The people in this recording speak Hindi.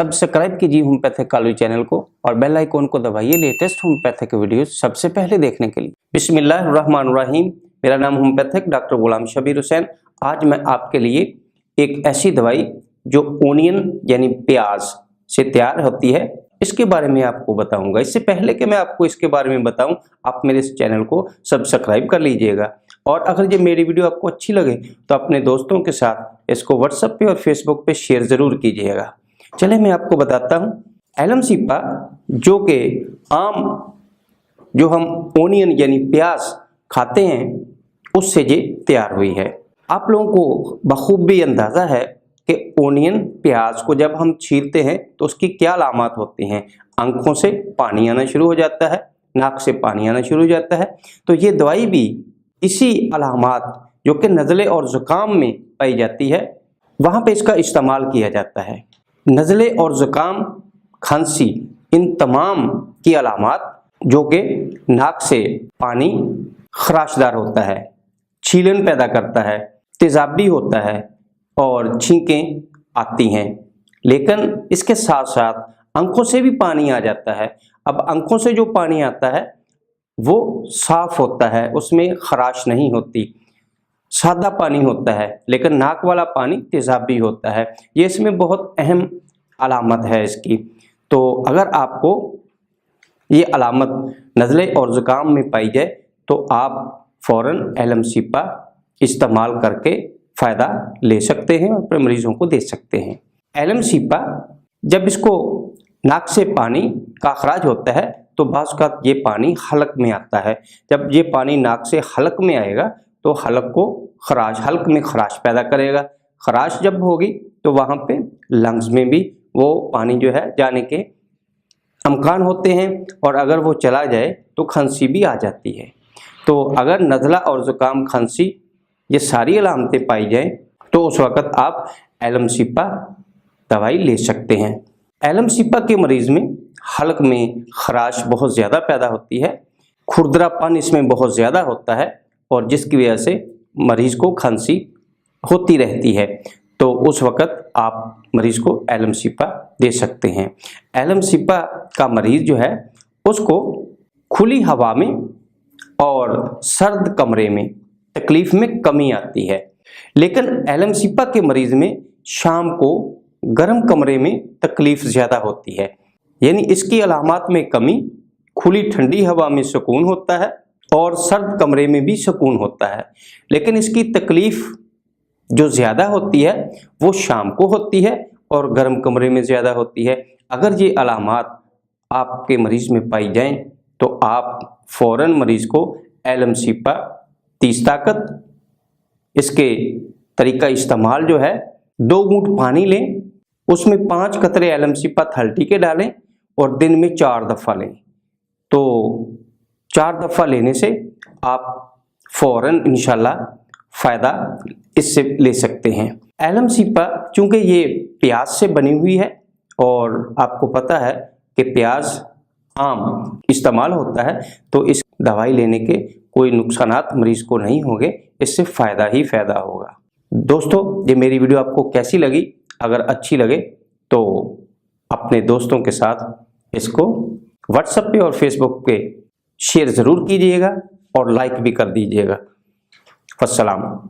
सब्सक्राइब कीजिए होम्योपैथिक कॉलेज चैनल को और बेल आइकॉन को दबाइए लेटेस्ट होम्योपैथिक वीडियो सबसे पहले देखने के लिए। बिस्मिल्लाहिर्रहमानिर्रहीम। मेरा नाम होम्योपैथिक डॉक्टर गुलाम शबीर हुसैन। आज मैं आपके लिए एक ऐसी दवाई जो ओनियन यानी प्याज से तैयार होती है इसके बारे में आपको बताऊंगा। इससे पहले कि मैं आपको इसके बारे में बताऊं, आप मेरे इस चैनल को सब्सक्राइब कर लीजिएगा और अगर ये मेरी वीडियो आपको अच्छी लगे तो अपने दोस्तों के साथ इसको व्हाट्सएप पे और फेसबुक पे शेयर ज़रूर कीजिएगा। चले मैं आपको बताता हूँ। एलमसीपा जो कि आम जो हम ओनियन यानी प्याज खाते हैं उससे ये तैयार हुई है। आप लोगों को बखूबी अंदाज़ा है कि ओनियन प्याज को जब हम छीलते हैं तो उसकी क्या अलामत होती हैं। आंखों से पानी आना शुरू हो जाता है, नाक से पानी आना शुरू हो जाता है। तो ये दवाई भी इसी अलामत जो कि नज़ले और ज़ुकाम में पाई जाती है वहाँ पे इसका इस्तेमाल किया जाता है। नज़ले और ज़ुकाम, खांसी, इन तमाम की अलामत जो कि नाक से पानी खराशदार होता है, छीलन पैदा करता है, तेज़ाबी होता है और छींकें आती हैं, लेकिन इसके साथ साथ आंखों से भी पानी आ जाता है। अब आंखों से जो पानी आता है वो साफ होता है, उसमें खराश नहीं होती, सादा पानी होता है, लेकिन नाक वाला पानी तेज़ाबी होता है। ये इसमें बहुत अहम अलामत है इसकी। तो अगर आपको ये अलामत नज़ले और ज़ुकाम में पाई जाए तो आप फ़ौरन एलमसीपा इस्तेमाल करके फ़ायदा ले सकते हैं और अपने मरीज़ों को दे सकते हैं। एलमसीपा जब इसको नाक से पानी का अखराज होता है तो बाज़ का ये पानी हलक में आता है। जब ये पानी नाक से हलक में आएगा तो हलक को हलक में खराश पैदा करेगा। खराश जब होगी तो वहाँ पे लंग्स में भी वो पानी जो है जाने के अमकान होते हैं और अगर वो चला जाए तो खांसी भी आ जाती है। तो अगर नज़ला और ज़ुकाम, खांसी ये सारी अलामतें पाई जाएं तो उस वक़्त आप एलमसीपा दवाई ले सकते हैं। एलमसीपा के मरीज़ में हलक में खराश बहुत ज़्यादा पैदा होती है, खुरदरापन इसमें बहुत ज़्यादा होता है और जिसकी वजह से मरीज़ को खांसी होती रहती है। तो उस वक़्त आप मरीज़ को एलमसीपा दे सकते हैं। एलमसीपा का मरीज़ जो है उसको खुली हवा में और सर्द कमरे में तकलीफ़ में कमी आती है, लेकिन एलमसीपा के मरीज़ में शाम को गर्म कमरे में तकलीफ़ ज़्यादा होती है। यानी इसकी अलामत में कमी, खुली ठंडी हवा में सुकून होता है और सर्द कमरे में भी सुकून होता है, लेकिन इसकी तकलीफ़ जो ज़्यादा होती है वो शाम को होती है और गर्म कमरे में ज़्यादा होती है। अगर ये अलामत आपके मरीज़ में पाई जाएं तो आप फ़ौरन मरीज़ को एलमसीपा 30 ताकत इसके तरीका इस्तेमाल जो है 2 घूंट पानी लें, उसमें 5 कतरे एलमसीपा 30 के डालें और दिन में 4 दफ़ा लें। तो 4 दफ़ा लेने से आप फ़ौरन इंशाल्लाह फ़ायदा इससे ले सकते हैं। एलमसीपा चूँकि ये प्याज से बनी हुई है और आपको पता है कि प्याज आम इस्तेमाल होता है, तो इस दवाई लेने के कोई नुकसानात मरीज़ को नहीं होंगे, इससे फ़ायदा ही फ़ायदा होगा। दोस्तों, ये मेरी वीडियो आपको कैसी लगी? अगर अच्छी लगे तो अपने दोस्तों के साथ इसको व्हाट्सएप पे और फेसबुक पे शेयर ज़रूर कीजिएगा और लाइक भी कर दीजिएगा। वस्सलाम।